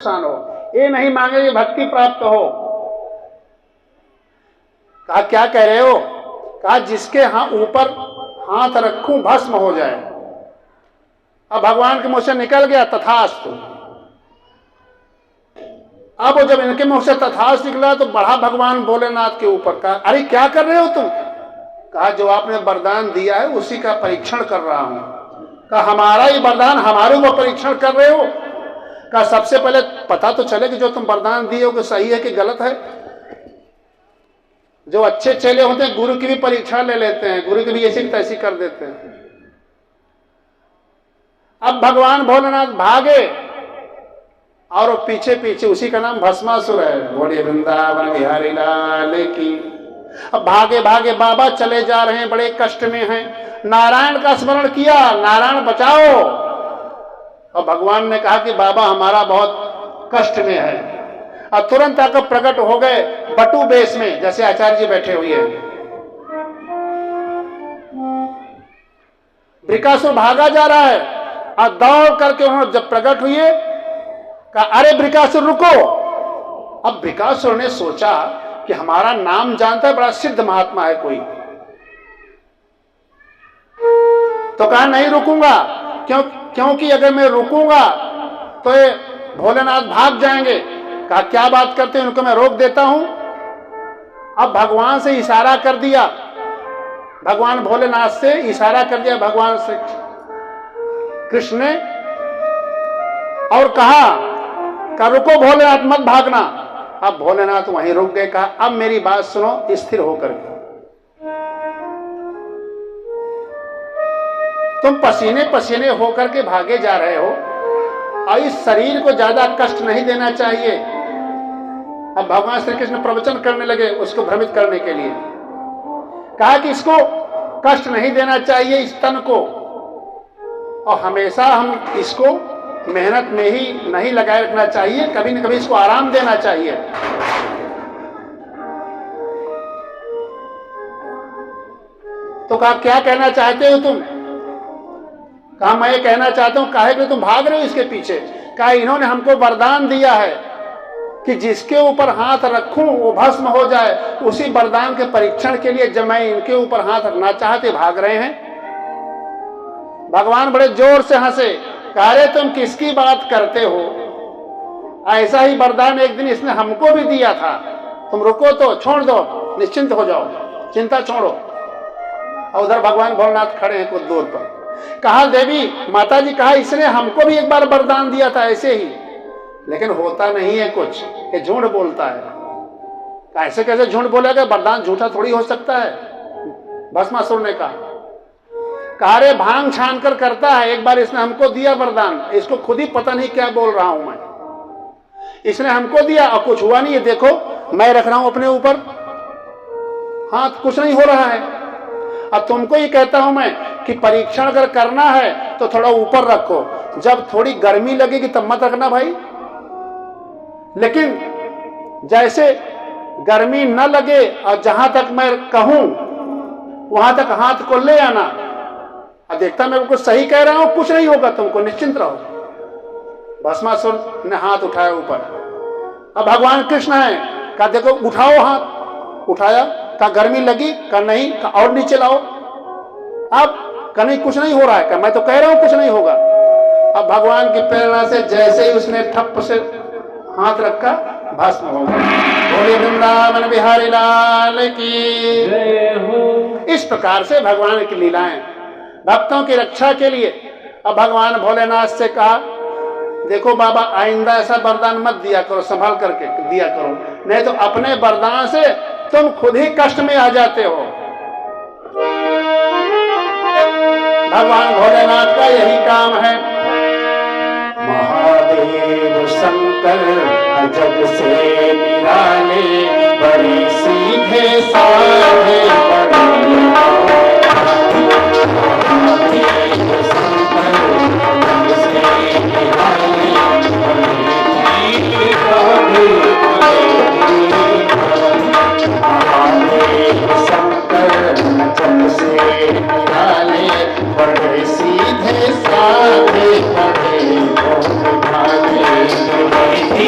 नुकसान हो, ये नहीं मांगे कि भक्ति प्राप्त हो। कहा क्या कह रहे हो? कहा जिसके ऊपर हाथ रखूं भस्म हो जाए। अब भगवान के मुंह से निकल गया तथास्तु। अब जब इनके मुंह से तथास्तु निकला तो बढ़ा भगवान भोलेनाथ के ऊपर। कहा अरे क्या कर रहे हो तुम? कहा जो आपने वरदान दिया है उसी का परीक्षण कर रहा हूं। कहा हमारा ही वरदान हमारे ऊपर परीक्षण कर रहे हो? कहा सबसे पहले पता तो चले कि जो तुम वरदान दिए हो कि सही है कि गलत है। जो अच्छे चेले होते हैं गुरु की भी परीक्षा ले लेते हैं, गुरु की भी ऐसी तैसी कर देते हैं। अब भगवान भोलेनाथ भागे और पीछे पीछे उसी का नाम भस्मासुर है। बोले वृंदावन बिहारी लाल की। अब भागे भागे बाबा चले जा रहे हैं, बड़े कष्ट में हैं। नारायण का स्मरण किया, नारायण बचाओ। और भगवान ने कहा कि बाबा हमारा बहुत कष्ट में है। और तुरंत आकर प्रकट हो गए बटू बेस में, जैसे आचार्य जी बैठे हुए हैं। वृकासुर भागा जा रहा है और दौड़ करके उन्होंने जब प्रकट हुए कहा अरे वृकासुर रुको। अब वृकासुर ने सोचा कि हमारा नाम जानता है, बड़ा सिद्ध महात्मा है कोई, तो कहा नहीं रुकूंगा। क्योंकि अगर मैं रुकूंगा तो ये भोलेनाथ भाग जाएंगे। कहा क्या बात करते हैं, उनको मैं रोक देता हूं। अब भगवान से इशारा कर दिया, भगवान भोलेनाथ से इशारा कर दिया भगवान श्री कृष्ण ने, और कहा रुको भोलेनाथ मत भागना। अब भोलेनाथ वहीं रुक गए। कहा अब मेरी बात सुनो स्थिर होकर के। तुम पसीने पसीने होकर के भागे जा रहे हो और इस शरीर को ज्यादा कष्ट नहीं देना चाहिए। अब भगवान श्री कृष्ण प्रवचन करने लगे उसको भ्रमित करने के लिए। कहा कि इसको कष्ट नहीं देना चाहिए, इस तन को, और हमेशा हम इसको मेहनत में ही नहीं लगाए रखना चाहिए, कभी न कभी इसको आराम देना चाहिए। तो कहा क्या कहना चाहते हो तुम? कहा मैं ये कहना चाहता हूं काहे कि तुम भाग रहे हो इसके पीछे। कहा इन्होंने हमको वरदान दिया है कि जिसके ऊपर हाथ रखूं वो भस्म हो जाए। उसी वरदान के परीक्षण के लिए जब मैं इनके ऊपर हाथ रखना चाहते भाग रहे हैं। भगवान बड़े जोर से हंसे। कहा रे तुम किसकी बात करते हो? ऐसा ही वरदान एक दिन इसने हमको भी दिया था। तुम रुको तो, छोड़ दो, निश्चिंत हो जाओ, चिंता छोड़ो। और उधर भगवान भोलेनाथ खड़े हैं कुछ दूर पर। कहा देवी माता जी, कहा इसने हमको भी एक बार वरदान दिया था ऐसे ही, लेकिन होता नहीं है कुछ, ये झूठ बोलता है। ऐसे कैसे झूठ बोलेगा? वरदान झूठा थोड़ी हो सकता है। भस्मासुर ने कहा रे भांग छान कर करता है, एक बार इसने हमको दिया वरदान, इसको खुद ही पता नहीं क्या बोल रहा हूं मैं। इसने हमको दिया और कुछ हुआ नहीं है, देखो मैं रख रहा हूं अपने ऊपर हाथ, कुछ नहीं हो रहा है। अब तुमको ही कहता हूं मैं कि परीक्षण अगर करना है तो थोड़ा ऊपर रखो, जब थोड़ी गर्मी लगेगी तब मत रखना भाई। लेकिन जैसे गर्मी न लगे और जहां तक मैं कहूं वहां तक हाथ को ले आना। अब देखता मैं कुछ सही कह रहा हूं, कुछ नहीं होगा, तुमको निश्चिंत रहो। भस्मासुर ने हाथ उठाया ऊपर। अब भगवान कृष्ण है, कहा देखो उठाओ हाथ। उठाया, कहा गर्मी लगी? कहा नहीं। कहा और नीचे लाओ। अब कहा नहीं कुछ नहीं हो रहा है। कहा मैं तो कह रहा हूं कुछ नहीं होगा। अब भगवान की प्रेरणा से जैसे ही उसने ठप से हाथ रखा भस्म हो गया। बोले वृंदावन बिहारी लाल की जय हो। इस प्रकार से भगवान की लीलाएं भक्तों की रक्षा के लिए। अब भगवान भोलेनाथ से कहा देखो बाबा आइंदा ऐसा वरदान मत दिया करो, संभाल करके दिया करो, नहीं तो अपने वरदान से तुम खुद ही कष्ट में आ जाते हो। भगवान भोलेनाथ का यही काम है। महादेव शंकर जग से निराले, बड़े सीधे साधे बड़े सीधे साधे बड़े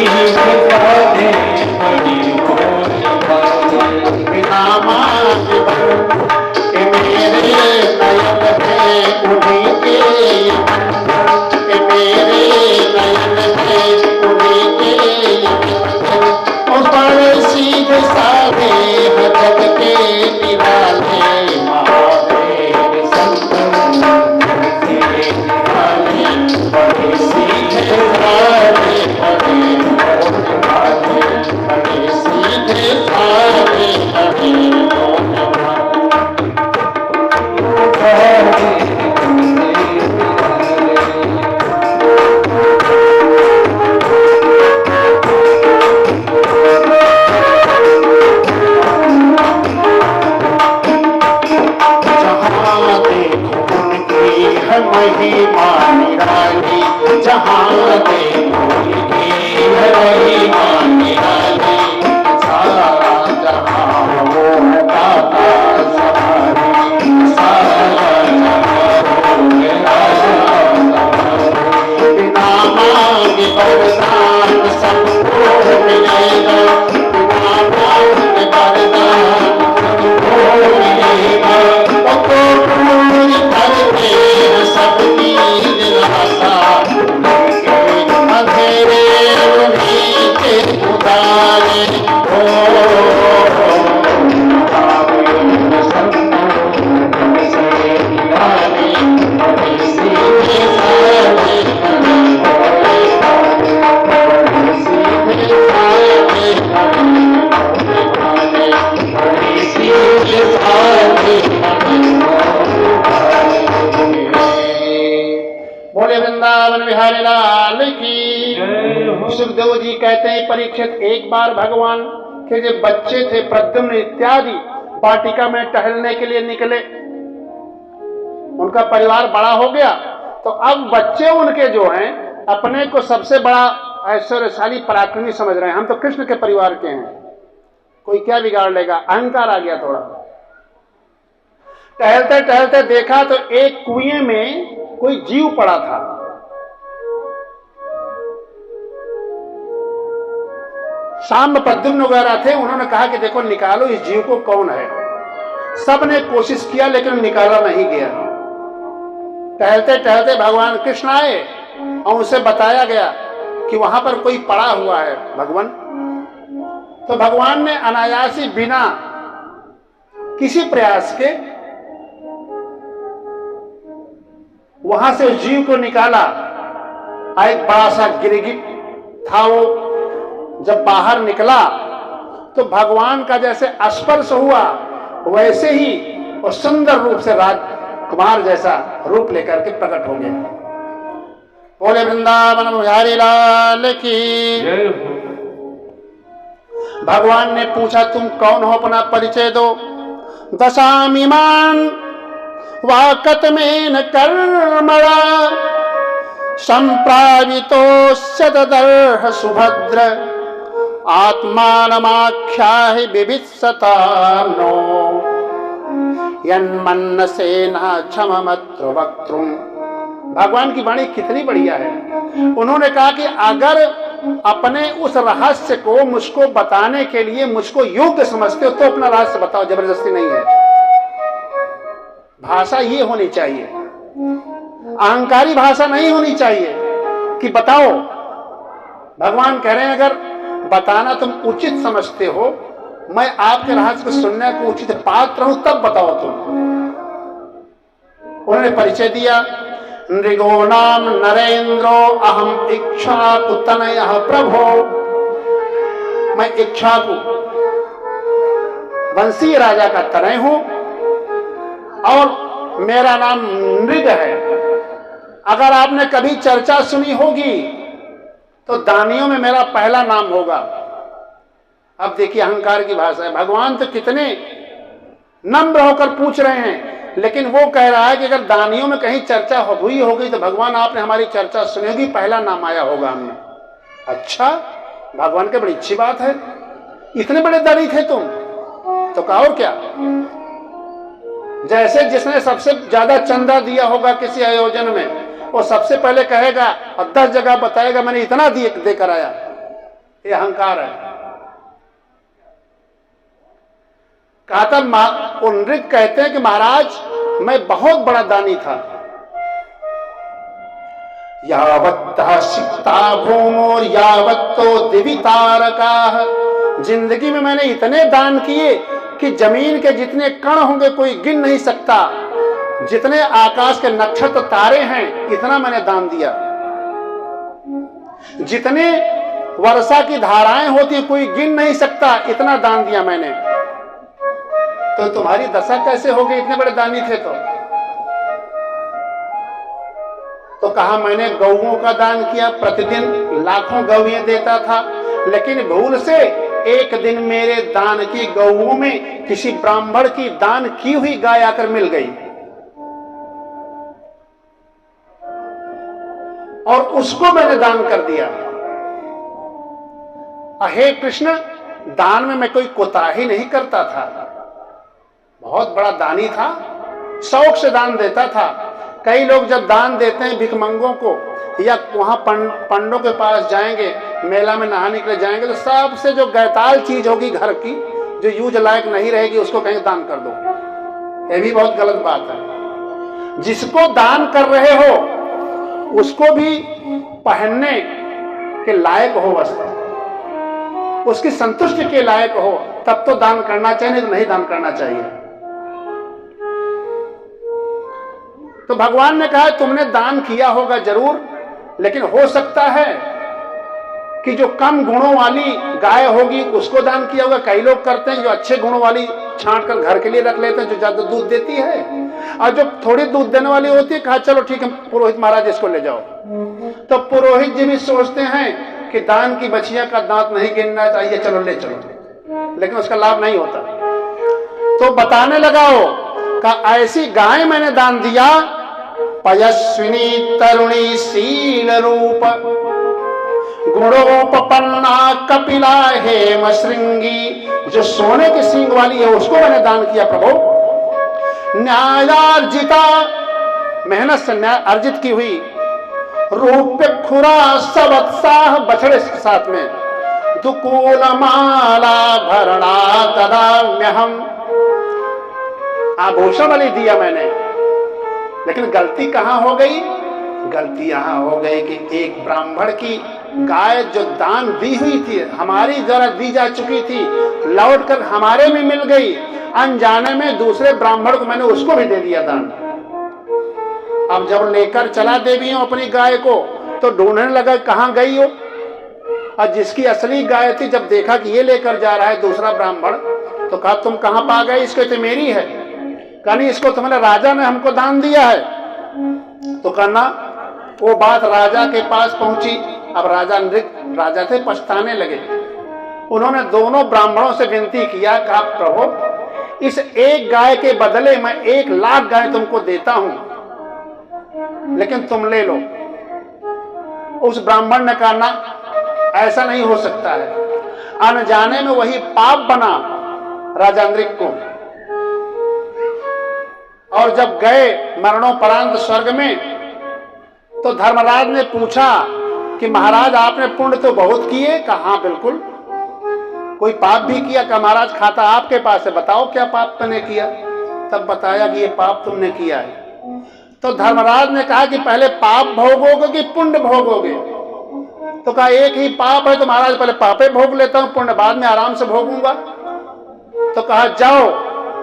वही मां निराली, सारा जहां वो दाता सहारे, सारा जहां वो निराला, बिना मांगे वरदान सबको मिलेगा, बिना मांगे वरदान सबको मिलेगा, तो पूरी करके सबकी दिलासा, अंधेरे नीचे उतारे, बोले वृंदावन बिहारी लाल की। सुखदेव जी कहते हैं परीक्षित एक बार भगवान के जो बच्चे थे प्रद्युम्न इत्यादि वाटिका में टहलने के लिए निकले, उनका परिवार बड़ा हो गया, तो अब बच्चे उनके जो हैं अपने को सबसे बड़ा ऐश्वर्यशाली पराक्रमी समझ रहे हैं, हम तो कृष्ण के परिवार के हैं, कोई क्या बिगाड़ लेगा, अहंकार आ गया थोड़ा। टहलते टहलते देखा तो एक कुएं में कोई जीव पड़ा था। शाम प्रद्युम्न वगैरह थे, उन्होंने कहा कि देखो निकालो इस जीव को, कौन है। सबने कोशिश किया लेकिन निकाला नहीं गया। टहलते टहलते भगवान कृष्ण आए और उसे बताया गया कि वहां पर कोई पड़ा हुआ है भगवान। तो भगवान ने अनायासी बिना किसी प्रयास के वहां से उस जीव को निकाला। एक बड़ा सा गिरगिट था, वो जब बाहर निकला तो भगवान का जैसे स्पर्श हुआ वैसे ही वो सुंदर रूप से राजकुमार जैसा रूप लेकर के प्रकट हो गया। बोले वृंदावन बिहारी लाल की। भगवान ने पूछा तुम कौन हो, अपना परिचय दो। दशामिमान वाकतमेन कर्मणा संप्रावितोस्य तदर्ह सुभद्र आत्मानमाख्याहि बिभित्सतानो यन्मन्नसेना क्षममत्र वक्तुम। भगवान की वाणी कितनी बढ़िया है। उन्होंने कहा कि अगर अपने उस रहस्य को मुझको बताने के लिए मुझको योग्य समझते हो तो अपना रहस्य बताओ, जबरदस्ती नहीं है। भाषा ये होनी चाहिए, अहंकारी भाषा नहीं होनी चाहिए कि बताओ। भगवान कह रहे हैं अगर बताना तुम उचित समझते हो, मैं आपके रहस्य को सुनने को उचित पात्र हूं, तब बताओ तुम। उन्होंने परिचय दिया। नृगो नाम नरेंद्रो अहम इक्ष्वाकु तनयः प्रभो। मैं इक्ष्वाकु वंशीय राजा का तनय हूं और मेरा नाम नृग है। अगर आपने कभी चर्चा सुनी होगी तो दानियों में मेरा पहला नाम होगा। अब देखिए अहंकार की भाषा है। भगवान तो कितने नम्र होकर पूछ रहे हैं, लेकिन वो कह रहा है कि अगर दानियों में कहीं चर्चा हुई होगी तो भगवान आपने हमारी चर्चा सुनी होगी, पहला नाम आया होगा हमने। अच्छा, भगवान की बड़ी अच्छी बात है, इतने बड़े दानी थे तुम, तो कहा और क्या। जैसे जिसने सबसे ज्यादा चंदा दिया होगा किसी आयोजन में, वो सबसे पहले कहेगा और 10 जगह बताएगा मैंने इतना देकर आया। ये अहंकार है। कहा था नृग कहते हैं कि महाराज मैं बहुत बड़ा दानी था। यावत्तः सिक्ता भूमोर यावत्तो दिवि तारकाः। जिंदगी में मैंने इतने दान किए कि जमीन के जितने कण होंगे कोई गिन नहीं सकता। जितने आकाश के नक्षत्र तारे हैं इतना मैंने दान दिया। जितने वर्षा की धाराएं होती कोई गिन नहीं सकता, इतना दान दिया मैंने। तो तुम्हारी दशा कैसे हो गई, इतने बड़े दानी थे तो कहा मैंने गौओं का दान किया, प्रतिदिन लाखों गौएं देता था, लेकिन भूल से एक दिन मेरे दान की गौओं में किसी ब्राह्मण की दान की हुई गाय आकर मिल गई और उसको मैंने दान कर दिया। हे कृष्ण, दान में मैं कोई कोताही नहीं करता था, बहुत बड़ा दानी था, शौक से दान देता था। कई लोग जब दान देते हैं भिखमंगों को या वहां पंडों के पास जाएंगे, मेला में नहाने के लिए जाएंगे, तो सबसे जो गैताल चीज होगी घर की, जो यूज लायक नहीं रहेगी, उसको कहेंगे दान कर दो। ये भी बहुत गलत बात है। जिसको दान कर रहे हो उसको भी पहनने के लायक हो वस्त्र, उसकी संतुष्टि के लायक हो, तब तो दान करना चाहिए, नहीं तो नहीं दान करना चाहिए। तो भगवान ने कहा तुमने दान किया होगा जरूर, लेकिन हो सकता है कि जो कम गुणों वाली गाय होगी उसको दान किया होगा। कई लोग करते हैं जो अच्छे गुणों वाली छांट कर घर के लिए रख लेते हैं, जो ज्यादा दूध देती है, और जो थोड़ी दूध देने वाली होती है, कहा चलो ठीक है पुरोहित महाराज इसको ले जाओ। तो पुरोहित जी भी सोचते हैं कि दान की बछिया का दांत नहीं गिनना चाहिए, चलो ले चलो, लेकिन उसका लाभ नहीं होता। तो बताने लगा वो का ऐसी गाय मैंने दान दिया, पयस्विनी तरुणी शील रूप गुणोपन्ना कपिला हेम श्रृंगी, जो सोने के सींग वाली है उसको मैंने दान किया प्रभु। न्यायार्जिता, मेहनत से न्याय अर्जित की हुई, रूप्य खुरा सवत्साह, बछड़े के साथ में, दुकूल माला भरणा तदाम्यहम, आभूषण वाली दिया मैंने। लेकिन गलती कहां हो गई? गलती यहां हो गई कि एक ब्राह्मण की गाय जो दान दी हुई थी, हमारी जरा दी जा चुकी थी, लौटकर हमारे में मिल गई, अनजाने में दूसरे ब्राह्मण को मैंने उसको भी दे दिया दान। अब जब लेकर चला देवियों अपनी गाय को, तो ढूंढने लगा कहां गई हो, और जिसकी असली गाय थी जब देखा कि ये लेकर जा रहा है दूसरा ब्राह्मण, तो कहा तुम कहां पा गए, इसको तो मेरी है। कहा नहीं, इसको तुम्हारे राजा ने हमको दान दिया है। तो कहना वो बात राजा के पास पहुंची। अब राजा थे, पछताने लगे। उन्होंने दोनों ब्राह्मणों से विनती किया, कहा प्रभु इस एक गाय के बदले मैं 1,00,000 गाय तुमको देता हूं, लेकिन तुम ले लो। उस ब्राह्मण ने कहा ना, ऐसा नहीं हो सकता है। अनजाने में वही पाप बना राजांद्रिक को, और जब गए मरणोपरांत स्वर्ग में, तो धर्मराज ने पूछा कि महाराज आपने पुण्य तो बहुत किए। कहा हाँ बिल्कुल। कोई पाप भी किया? कहा महाराज खाता आपके पास है, बताओ क्या पाप तुमने किया। तब बताया कि ये पाप तुमने किया है। तो धर्मराज ने कहा कि पहले पाप भोगोगे कि पुण्य भोगोगे? तो कहा एक ही पाप है, तो महाराज पहले पापे भोग लेता हूं, पुण्य बाद में आराम से भोगूंगा। तो कहा जाओ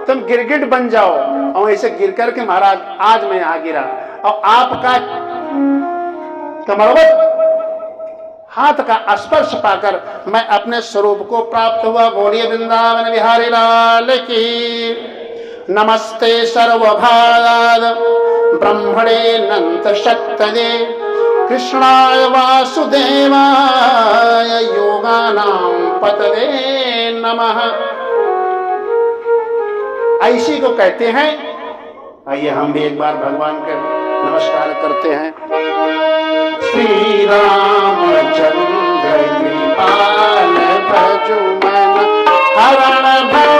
तुम गिरगिट बन जाओ, और ऐसे गिर करके महाराज आज मैं यहां गिरा, और आपका कमरवत हाथ का स्पर्श पाकर मैं अपने स्वरूप को प्राप्त हुआ। बोलिए वृंदावन बिहारी लाल की। नमस्ते सर्वभागाद ब्रह्मणे नंत शक्तये कृष्णाय वासुदेवाय योगानां पतये नमः। ऐसी को कहते हैं। आइए हम भी एक बार भगवान के नमस्कार करते हैं। श्री रामचंद्र कृपाल भजु मन हरण भव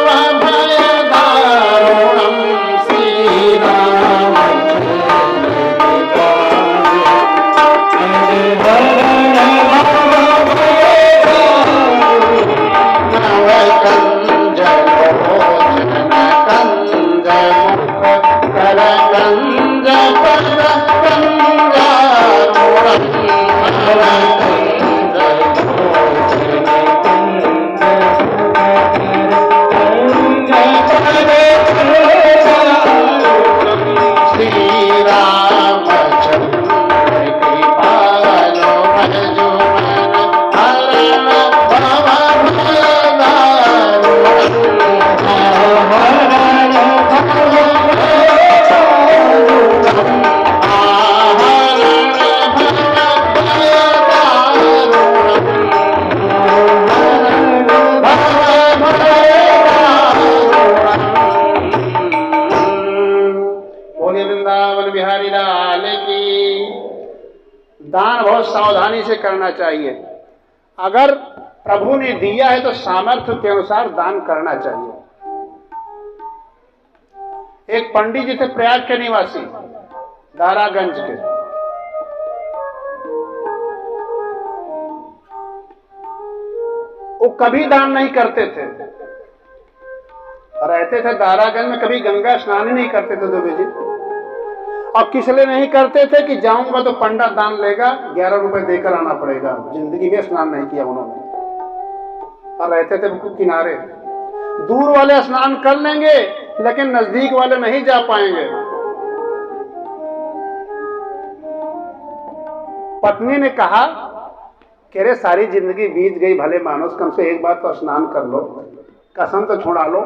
भय दारुणम। श्री रामचंद्र कृपाल हरण भव भय नवकंज भोजन कंज मुख करकंज पद दान बहुत सावधानी से करना चाहिए। अगर प्रभु ने दिया है तो सामर्थ्य के अनुसार दान करना चाहिए। एक पंडित जी थे प्रयाग के निवासी, दारागंज के। वो कभी दान नहीं करते थे, रहते थे दारागंज में, कभी गंगा स्नान ही नहीं करते थे दुबे जी। और किस लिए नहीं करते थे कि जाऊंगा तो पंडा दान लेगा, 11 रुपए देकर आना पड़ेगा। जिंदगी में स्नान नहीं किया उन्होंने, और रहते थे बिल्कुल किनारे। दूर वाले स्नान कर लेंगे लेकिन नजदीक वाले नहीं जा पाएंगे। पत्नी ने कहा कि अरे सारी जिंदगी बीत गई, भले मानुस, कम से एक बार तो स्नान कर लो, कसम तो छुड़ा लो।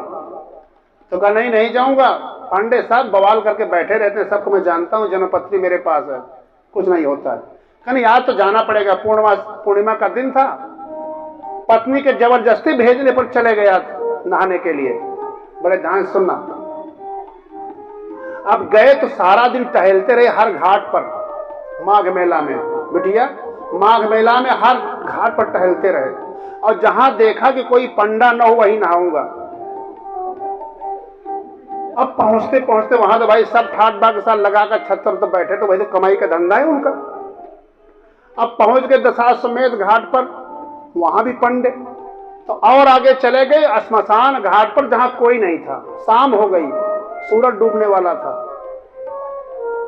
तो कहा नहीं, नहीं जाऊंगा। पांडे साहब बवाल करके बैठे रहते हैं, सबको मैं जानता हूं, जन्मपत्री मेरे पास है, कुछ नहीं होता है। कहने आज तो जाना पड़ेगा, पूर्णिमा का दिन था। पत्नी के जबरदस्ती भेजने पर चले गया नहाने के लिए। बड़े ध्यान से सुनना। अब गए तो सारा दिन टहलते रहे हर घाट पर। माघ मेला में बिटिया, माघ मेला में हर घाट पर टहलते रहे, और जहां देखा कि कोई पंडा न हो वहीं नहाऊंगा। अब पहुंचते पहुंचते वहां तो भाई सब ठाट बाट के साथ लगाकर छत पर तो बैठे, तो भाई तो कमाई का धंधा है उनका। अब पहुंच गए दशाश्वमेध घाट पर, वहां भी पंडे। तो और आगे चले गए श्मशान घाट पर, जहां कोई नहीं था। शाम हो गई, सूरज डूबने वाला था।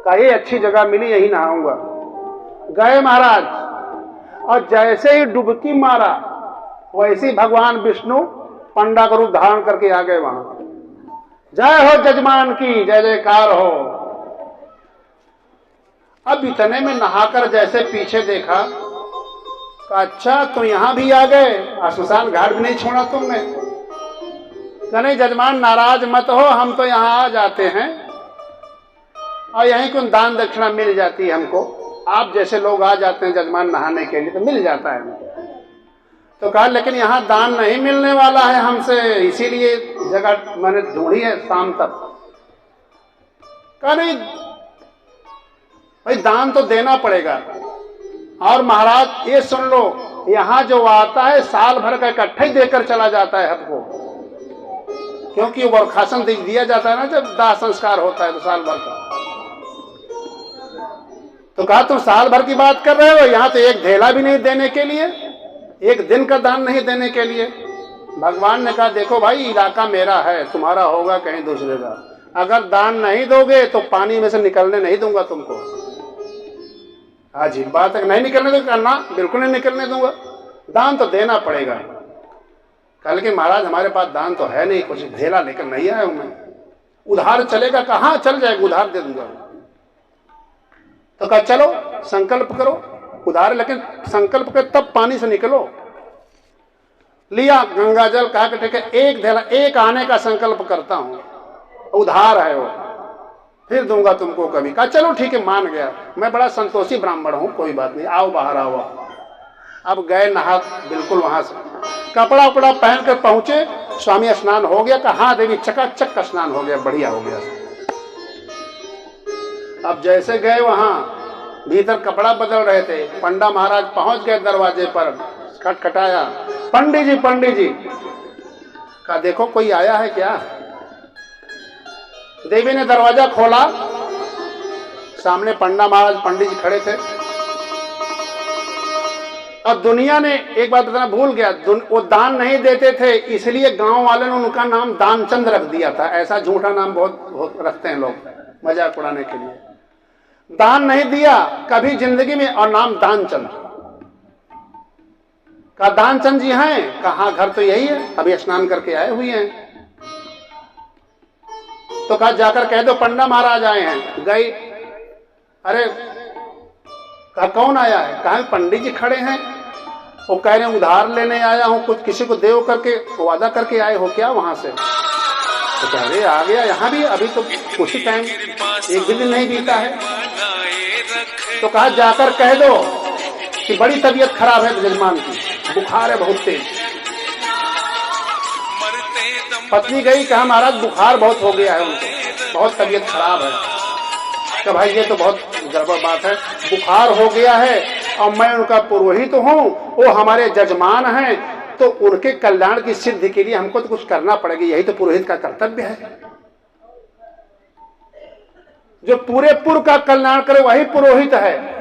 कहा ये अच्छी जगह मिली, यही नहाऊंगा। गए महाराज, और जैसे ही डुबकी मारा वैसे ही भगवान विष्णु पंडा का रूप धारण करके आ गए वहां। जय हो जजमान की, जय जयकार हो। अब इतने में नहाकर जैसे पीछे देखा, अच्छा तो यहां भी आ गए, श्मशान घाट भी नहीं छोड़ा तुमने। नहीं जजमान नाराज मत हो, हम तो यहां आ जाते हैं और यहीं कुछ दान दक्षिणा मिल जाती है हमको। आप जैसे लोग आ जाते हैं जजमान नहाने के लिए तो मिल जाता है। तो कहा लेकिन यहाँ दान नहीं मिलने वाला है हमसे, इसीलिए जगह मैंने ढूंढी है शाम तक। कहा नहीं भाई, दान तो देना पड़ेगा। और महाराज ये सुन लो, यहाँ जो आता है साल भर का इकट्ठा ही देकर चला जाता है हमको, क्योंकि वर्खासन दिया जाता है ना जब दाह संस्कार होता है तो साल भर का। तो कहा तुम साल भर की बात कर रहे हो, यहाँ तो एक धेला भी नहीं देने के लिए, एक दिन का दान नहीं देने के लिए। भगवान ने कहा देखो भाई, इलाका मेरा है, तुम्हारा होगा कहीं दूसरे का। अगर दान नहीं दोगे तो पानी में से निकलने नहीं दूंगा तुमको। अजीब बात है, नहीं निकलने दूंगा? ना, बिल्कुल नहीं निकलने दूंगा, दान तो देना पड़ेगा। कल के महाराज हमारे पास दान तो है नहीं, कुछ धेला लेकर नहीं आया हूं मैं। उधार चलेगा? कहाँ चल जाएगा, उधार दे दूंगा। तो कहा चलो संकल्प करो उधार, लेकिन संकल्प कर तब पानी से निकलो। लिया गंगा जल, कहा कि ठीक है एक धेला, एक आने का संकल्प करता हूं, उधार है वो, फिर दूंगा तुमको कभी। कहा चलो ठीक है, मान गया, मैं बड़ा संतोषी ब्राह्मण हूं, कोई बात नहीं, आओ बाहर आओ। अब गए नहा, बिल्कुल वहां से कपड़ा उपड़ा पहन कर पहुंचे, स्वामी स्नान हो गया। कहा हाँ देवी, चकाचक का स्नान हो गया, बढ़िया हो गया। अब जैसे गए वहां, भीतर कपड़ा बदल रहे थे, पंडा महाराज पहुंच गए दरवाजे पर, खटखटाया, पंडित जी पंडित जी। कहा देखो कोई आया है क्या? देवी ने दरवाजा खोला, सामने पंडा महाराज पंडित जी खड़े थे। अब दुनिया ने एक बात बताना भूल गया, वो दान नहीं देते थे, इसलिए गांव वाले ने उनका नाम दानचंद रख दिया था। ऐसा झूठा नाम बहुत रखते हैं लोग मजाक उड़ाने के लिए। दान नहीं दिया कभी जिंदगी में, और नाम दानचंद। कहा दानचंद जी हैं? कहा घर तो यही है, अभी स्नान करके आए हुए हैं। तो कहा जाकर कह दो पंडा महाराज आए हैं। गई, अरे कहा कौन आया है? कहा पंडित जी खड़े हैं, वो कह रहे हैं उधार लेने आया हूं, कुछ किसी को देव करके वादा करके आए हो क्या वहां से? तो कह रहे आ गया यहाँ भी, अभी तो कुछ ही टाइम, एक भी दिन नहीं बीता है। तो कहा जाकर कह दो कि बड़ी तबीयत खराब है जजमान की, बुखार है बहुत तेज। पत्नी गई, कहा महाराज बुखार बहुत हो गया है उनको, बहुत तबीयत खराब है। तो भाई ये तो बहुत गड़बड़ बात है, बुखार हो गया है और मैं उनका पुरोहित हूँ, वो हमारे जजमान हैं, तो उनके कल्याण की सिद्धि के लिए हमको तो कुछ करना पड़ेगा। यही तो पुरोहित का कर्तव्य है। जो पूरे पुर का कल्याण करे वही पुरोहित है।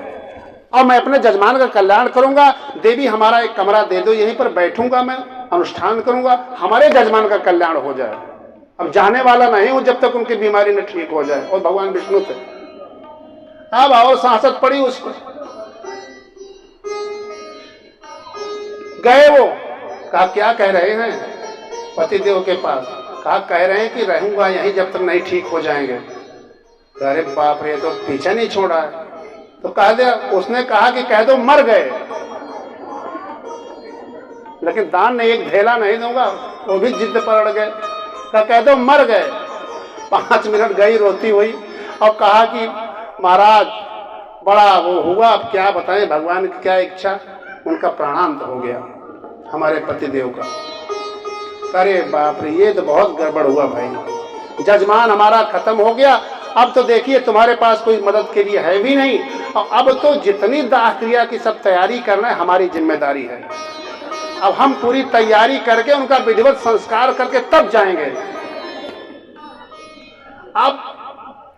और मैं अपने जजमान का कल्याण करूंगा, देवी हमारा एक कमरा दे दो, यहीं पर बैठूंगा, मैं अनुष्ठान करूंगा, हमारे जजमान का कल्याण हो जाए। अब जाने वाला नहीं हूं जब तक उनकी बीमारी न ठीक हो जाए। और भगवान विष्णु थे। अब और सांसद पड़ी उसको, गए वो, कहा क्या कह रहे हैं पतिदेव के पास? कहा कह रहे हैं कि रहूंगा यहीं जब तक नहीं ठीक हो जाएंगे। अरे बाप रे, तो पीछे नहीं छोड़ा है। तो कह दिया, उसने कहा कि कह दो मर गए, लेकिन दान ने एक ढेला नहीं दूंगा, वो भी जिद पर अड़ गए। कह दो मर गए। 5 मिनट गई रोती हुई और कहा कि महाराज बड़ा वो हुआ, अब क्या बताएं भगवान की क्या इच्छा। उनका प्राणांत हो गया हमारे पतिदेव का। अरे बाप रे, ये तो बहुत गड़बड़ हुआ भाई, जजमान हमारा खत्म हो गया। अब तो देखिए तुम्हारे पास कोई मदद के लिए है भी नहीं, और अब तो जितनी दाह क्रिया की सब तैयारी करना है हमारी जिम्मेदारी है। अब हम पूरी तैयारी करके उनका विधिवत संस्कार करके तब जाएंगे। अब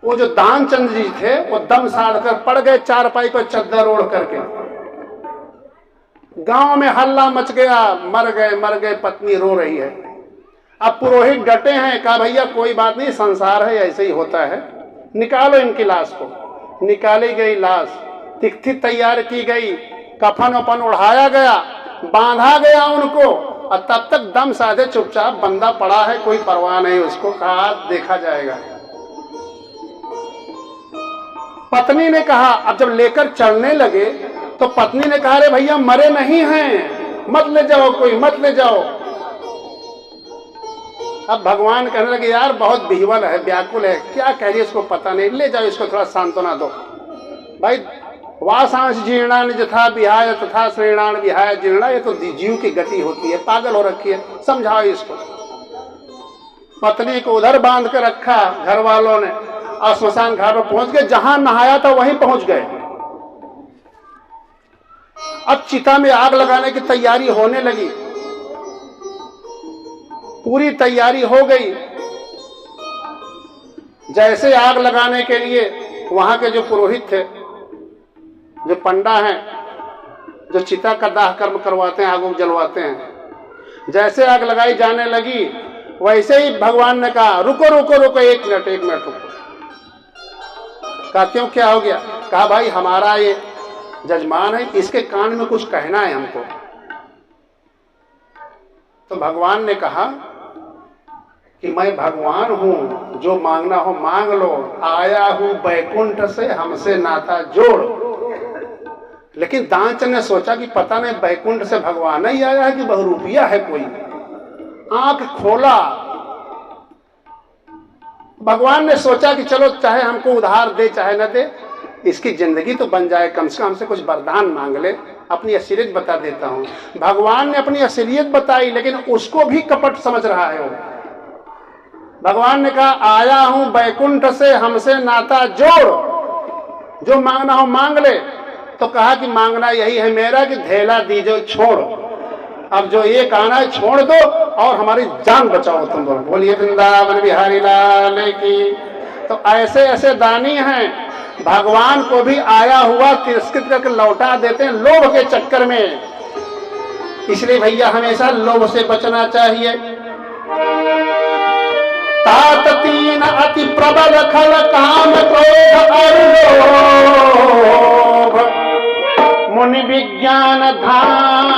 वो जो दानचंद जी थे वो दम साध कर पड़ गए चारपाई पर चद्दर ओढ़ करके। गांव में हल्ला मच गया, मर गए, पत्नी रो रही है। अब पुरोहित डटे हैं, कहा भैया कोई बात नहीं, संसार है ऐसे ही होता है, निकालो इनकी लाश को। निकाली गई लाश, तिथि तैयार की गई, कफन वफन उड़ाया गया, बांधा गया उनको, और तब तक दम साधे चुपचाप बंदा पड़ा है, कोई परवाह नहीं उसको। कहा देखा जाएगा। पत्नी ने कहा, अब जब लेकर चलने लगे तो पत्नी ने कहा, अरे भैया मरे नहीं हैं, मत ले जाओ, कोई मत ले जाओ। अब भगवान कहने लगे, यार बहुत बिहवल है, व्याकुल है, क्या कह रही है इसको पता नहीं, ले जाओ इसको, थोड़ा सांत्वना दो। भाई वासांश जीर्णान यथा विहाय तथा श्रेणान विहाय जीर्णा, ये तो जीव की गति होती है, पागल हो रखी है, समझाओ इसको। पत्नी को उधर बांध कर रखा घर वालों ने, और स्मशान घाट पर पहुंच गए, जहां नहाया था वहीं पहुंच गए। अब चिता में आग लगाने की तैयारी होने लगी, पूरी तैयारी हो गई। जैसे आग लगाने के लिए वहां के जो पुरोहित थे, जो पंडा हैं, जो चिता का दाह कर्म करवाते हैं, आग जलवाते हैं, जैसे आग लगाई जाने लगी वैसे ही भगवान ने कहा, रुको रुको रुको, एक मिनट रुको। कहा क्यों, क्या हो गया? कहा भाई हमारा ये जजमान है, इसके कान में कुछ कहना है हमको। तो भगवान ने कहा कि मैं भगवान हूं, जो मांगना हो मांग लो, आया हूं बैकुंठ से, हमसे नाता जोड़। लेकिन दानचंद ने सोचा कि पता नहीं बैकुंठ से भगवान ही आया है कि बहुरूपिया है कोई। आंख खोला, भगवान ने सोचा कि चलो चाहे हमको उधार दे चाहे न दे, इसकी जिंदगी तो बन जाए, कम से कम हमसे कुछ वरदान मांग ले, अपनी असलियत बता देता हूं। भगवान ने अपनी असलियत बताई, लेकिन उसको भी कपट समझ रहा है वो। भगवान ने कहा, आया हूं बैकुंठ से, हमसे नाता जोड़, जो मांगना हो मांग ले। तो कहा कि मांगना यही है मेरा कि धेला दीजो छोड़, अब जो ये कहना है छोड़ दो और हमारी जान बचाओ तुम लोग। बोलिए वृंदावन बिहारी लाल की। तो ऐसे ऐसे दानी हैं, भगवान को भी आया हुआ तिरस्कृत करके लौटा देते हैं लोभ के चक्कर में। इसलिए भैया हमेशा लोभ से बचना चाहिए। तात तीन अति प्रबल खल काम क्रोध और लोभ, मुनि विज्ञान धाम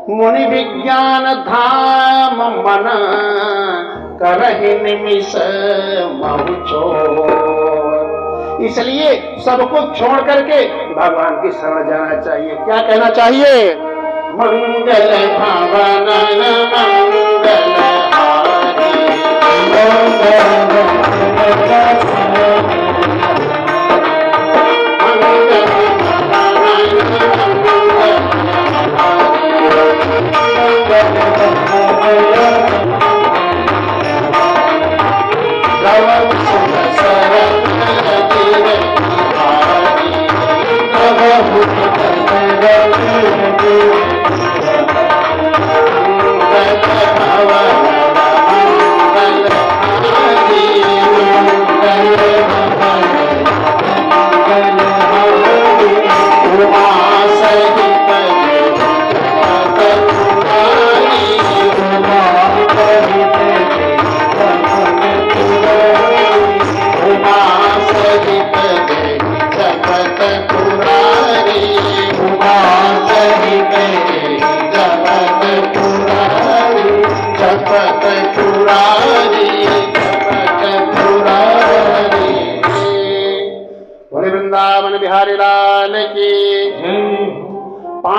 मुनि विज्ञान धाम मन करहि निमिष महु छोड़। इसलिए सब कुछ छोड़ करके भगवान की शरण जाना चाहिए। क्या कहना चाहिए? मंगल भावन मंगल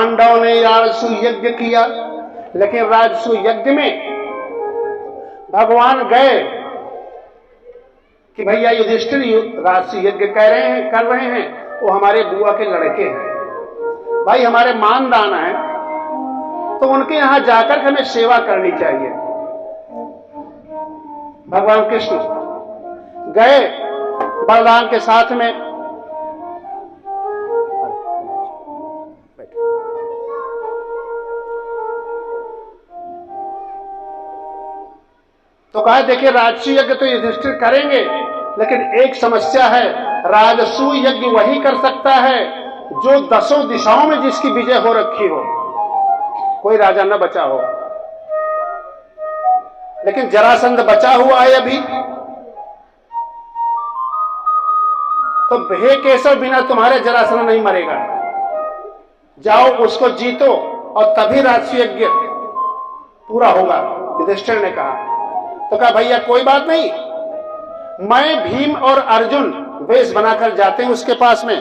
पांडवों ने राजसू यज्ञ किया, लेकिन राजसू यज्ञ में भगवान गए कि भैया युधिष्ठिर राजसू यज्ञ कर रहे हैं, वो हमारे बुआ के लड़के हैं, भाई हमारे मानदान है, तो उनके यहां जाकर के हमें सेवा करनी चाहिए। भगवान कृष्ण गए बलराम के साथ में, तो कहा देखिए राजसू यज्ञ तो युधिष्ठिर करेंगे, लेकिन एक समस्या है, राजसू यज्ञ वही कर सकता है जो 10 दिशाओं में जिसकी विजय हो रखी हो, कोई राजा न बचा हो। लेकिन जरासंध बचा हुआ है अभी, तो हे केशव बिना तुम्हारे जरासंध नहीं मरेगा, जाओ उसको जीतो और तभी राजसू यज्ञ पूरा होगा। युधिष्ठिर ने कहा, तो कहा भैया कोई बात नहीं, मैं भीम और अर्जुन वेश बनाकर जाते हैं उसके पास में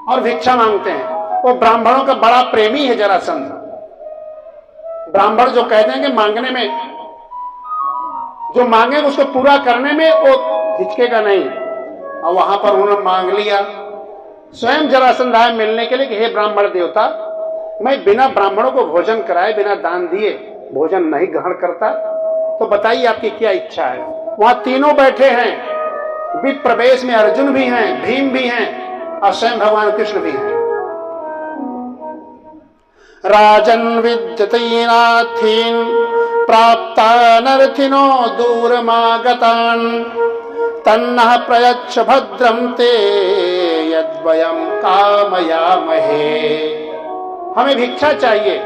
और भिक्षा मांगते हैं। वो ब्राह्मणों का बड़ा प्रेमी है जरासंध, ब्राह्मण जो कहते हैं कि मांगने में, जो मांगे उसको पूरा करने में वो हिचकेगा नहीं, और वहां पर उन्होंने मांग लिया। स्वयं जरासंध आए मिलने के लिए कि हे ब्राह्मण देवता, मैं बिना ब्राह्मणों को भोजन कराए, बिना दान दिए भोजन नहीं ग्रहण करता, तो बताइए आपकी क्या इच्छा है। वहां तीनों बैठे हैं, विप्र वेश में अर्जुन भी हैं, भीम भी हैं और स्वयं भगवान कृष्ण भी हैं। राजन विद्यतेनाथीन प्राप्ता नरथिनो दूरमागतान तन्नः प्रयच्छ भद्रम ते यद्वयम् कामयामहे। हमें भिक्षा चाहिए,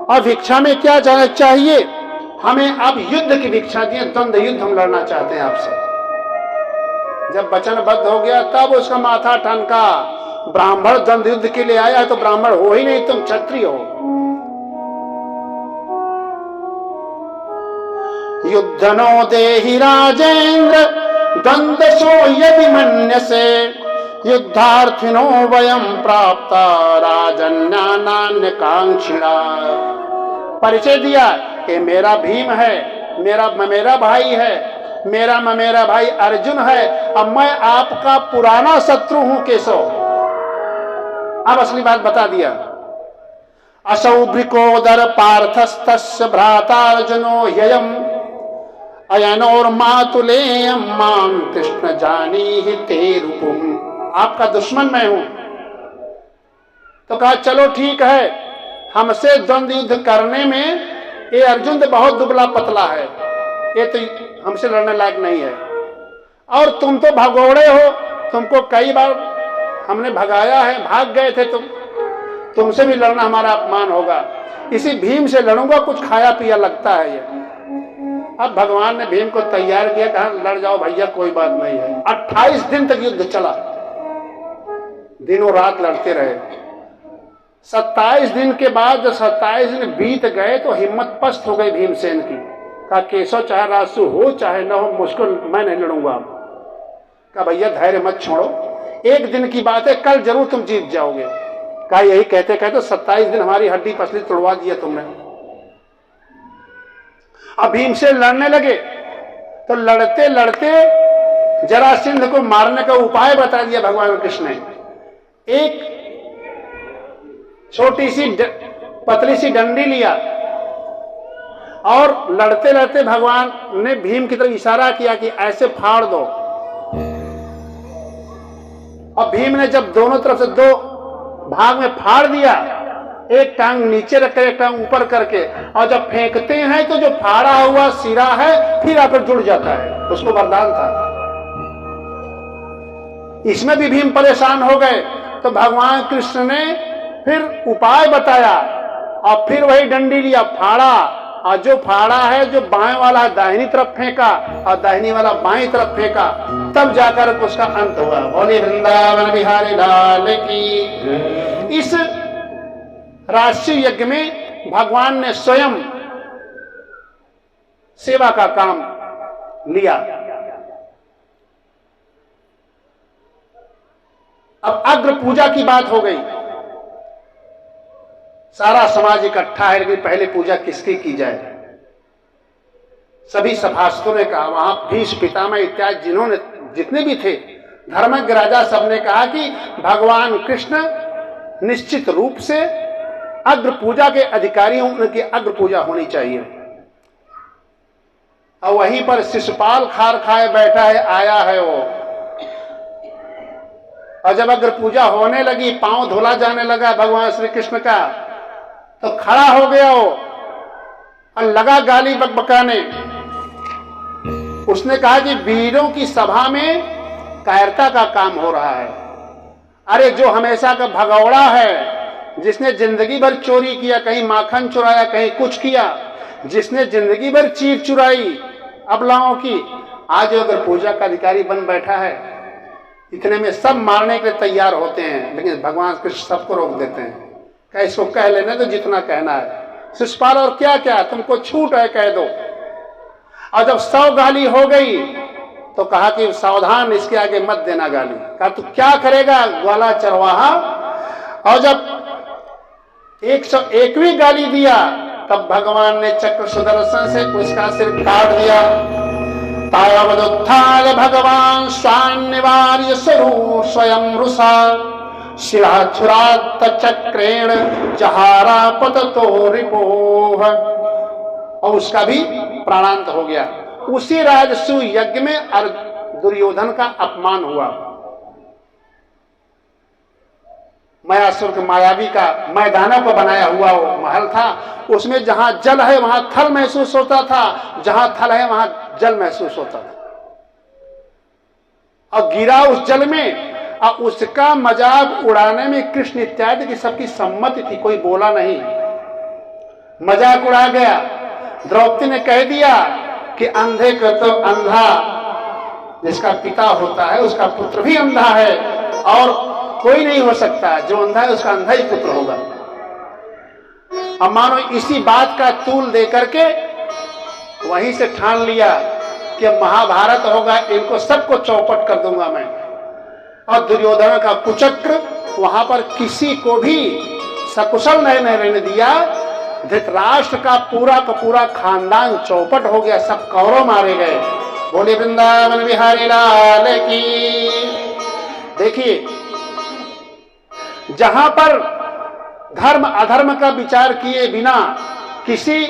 और भिक्षा में क्या चाहिए, हमें अब युद्ध की भिक्षा दिए, द्वंद्व युद्ध हम लड़ना चाहते हैं आपसे। जब वचनबद्ध हो गया तब उसका माथा ठनका, ब्राह्मण द्वंद्व युद्ध के लिए आया है तो ब्राह्मण हो ही नहीं, तुम क्षत्रिय हो। युद्धनो देहि राजेंद्र द्वंद्वसो यदि मन्यसे युद्धार्थिनो वयं प्राप्ता राजन्यानान्य कांक्षिणा। परिचय दिया कि मेरा भीम है, मेरा भाई है, मेरा भाई अर्जुन है, अब मैं आपका पुराना शत्रु हूं केशव। अब असली बात बता दिया। असौ भृकोदर पार्थस्तस्य भ्राता अर्जुनो ययम् अयनोर मातुलेयम मां कृष्ण जानीहि ते रूपम्। आपका दुश्मन मैं हूं। तो कहा चलो ठीक है, हमसे द्वंद्व युद्ध करने में ये अर्जुन तो बहुत दुबला पतला है, ये तो हमसे लड़ने लायक नहीं है, और तुम तो भगोड़े हो, तुमको कई बार हमने भगाया है, भाग गए थे तुमसे भी लड़ना हमारा अपमान होगा, इसी भीम से लड़ूंगा, कुछ खाया पिया लगता है ये। अब भगवान ने भीम को तैयार किया, कहा लड़ जाओ भैया कोई बात नहीं है। 28 दिन तक युद्ध चला, दिनों रात लड़ते रहे। 27 दिन के बाद जब 27 दिन बीत गए तो हिम्मत पस्त हो गई भीमसेन की। कहा केशव चाहे राजसू हो चाहे न हो, मुझको मैं नहीं लड़ूंगा। कहा भैया धैर्य मत छोड़ो, एक दिन की बात है, कल जरूर तुम जीत जाओगे। कहा यही कहते कहते 27 दिन हमारी हड्डी पसली तोड़वा दिया तुमने। अब भीमसेन लड़ने लगे, तो लड़ते लड़ते जरासंध को मारने का उपाय बता दिया भगवान कृष्ण ने। एक छोटी सी पतली सी डंडी लिया और लड़ते लड़ते भगवान ने भीम की तरफ इशारा किया कि ऐसे फाड़ दो। और भीम ने जब दोनों तरफ से 2 भाग में फाड़ दिया, एक टांग नीचे रखकर एक टांग ऊपर करके, और जब फेंकते हैं तो जो फाड़ा हुआ सिरा है फिर आकर जुड़ जाता है, उसको वरदान था। इसमें भी भीम परेशान हो गए, तो भगवान कृष्ण ने फिर उपाय बताया और फिर वही डंडी लिया, फाड़ा, और जो फाड़ा है जो बाएं वाला दाहिनी तरफ फेंका और दाहिनी वाला बाएं तरफ फेंका, तब जाकर उसका अंत हुआ। बोले वृंदावन बिहारी लाल की। इस राष्ट्रीय यज्ञ में भगवान ने स्वयं सेवा का काम लिया। अब अग्र पूजा की बात हो गई, सारा समाज इकट्ठा है, लेकिन पहले पूजा किसकी की जाए? सभी सभासदों ने कहा, वहां भीष्म पितामह इत्यादि जिन्होंने जितने भी थे धर्मज्ञ राजा, सबने कहा कि भगवान कृष्ण निश्चित रूप से अग्र पूजा के अधिकारी हों, उनकी अग्र पूजा होनी चाहिए। और वहीं पर शिशुपाल खार खाए बैठा है, आया है वो, और जब अग्र पूजा होने लगी, पांव धुला जाने लगा भगवान श्री कृष्ण का, तो खड़ा हो गया वो और लगा गाली बकबकाने। उसने कहा कि वीरों की सभा में कायरता का काम हो रहा है। अरे जो हमेशा का भगौड़ा है, जिसने जिंदगी भर चोरी किया, कहीं माखन चुराया, कहीं कुछ किया, जिसने जिंदगी भर चीर चुराई अबलाओं की, आज अगर पूजा का अधिकारी बन बैठा है। इतने में सब मारने के लिए तैयार होते हैं, लेकिन भगवान कृष्ण सबको रोक देते हैं। क्या इसको कह लेने तो जितना कहना है। शिशुपाल और क्या क्या तुमको छूट है, कह दो। और जब 100 गाली हो गई तो कहा कि सावधान, इसके आगे मत देना गाली। कहा तू क्या करेगा ग्वाला चरवाहा। और जब 101वीं गाली दिया, तब भगवान ने चक्र सुदर्शन से उसका सिर काट दिया। तावदुत्थाय भगवान स्वान्निवार्य स्वरूप स्वयं रुषा शिलाच्छुरात् चक्रेण जहारा पततो रिपोह। और उसका भी प्राणांत हो गया। उसी राजसू यज्ञ में दुर्योधन का अपमान हुआ। मायासुर के मायावी का मैदानों को बनाया हुआ वो महल था, उसमें जहां जल है वहां थल महसूस होता था, जहां थल है वहां जल महसूस होता था। और गिरा उस जल में, और उसका मजाक उड़ाने में कृष्ण इत्यादि की सबकी सम्मति थी, कोई बोला नहीं, मजाक उड़ा गया। द्रौपदी ने कह दिया कि अंधे का तो अंधा जिसका पिता होता है, उसका पुत्र भी अंधा है, और कोई नहीं हो सकता, जो अंधा है उसका अंधा ही पुत्र होगा। अब मानो इसी बात का तूल दे करके वहीं से ठान लिया कि महाभारत होगा, इनको सबको चौपट कर दूंगा मैं। और दुर्योधन का कुचक्र वहां पर किसी को भी सकुशल नहीं रहने दिया। धृतराष्ट्र का पूरा खानदान चौपट हो गया, सब कौरव मारे गए। बोले वृंदावन बिहारी लाल की। देखिए, जहां पर धर्म अधर्म का विचार किए बिना किसी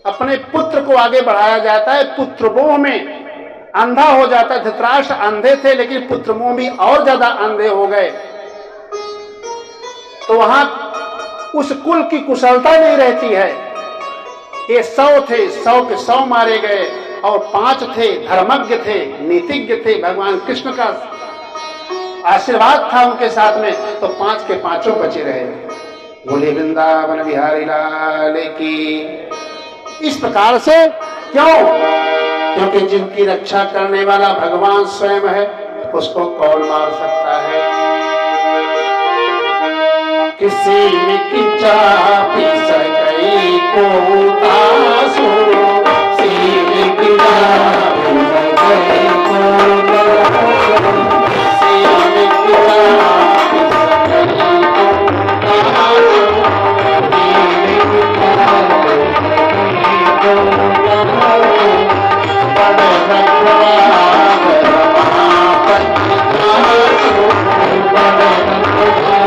अपने पुत्र को आगे बढ़ाया जाता है, पुत्रमोह में अंधा हो जाता है। धृतराष्ट्र अंधे थे, लेकिन पुत्रमोह भी और ज्यादा अंधे हो गए। तो वहां उस कुल की कुशलता नहीं रहती है। ये 100 थे, 100 के 100 मारे गए, और 5 थे धर्मज्ञ थे, नीतिज्ञ थे, भगवान कृष्ण का आशीर्वाद था उनके साथ में, तो 5 के 5 बचे रहे। बोले वृंदावन बिहारी लाल की। इस प्रकार से क्यों? क्योंकि जिनकी रक्षा करने वाला भगवान स्वयं है, उसको कौन मार सकता है? किसी ने किचा पिसर गई को तासो, सीने की पिसर गई को तासो, सीने की पिसर गई को तासो, सीने की पिसर गई को तासो, बड़े रखवार महापति तासो, बड़े रखवार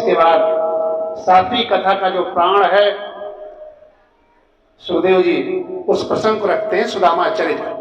इसके बाद सातवीं कथा का जो प्राण है सुखदेव जी उस प्रसंग को रखते हैं सुदामा चरित्र।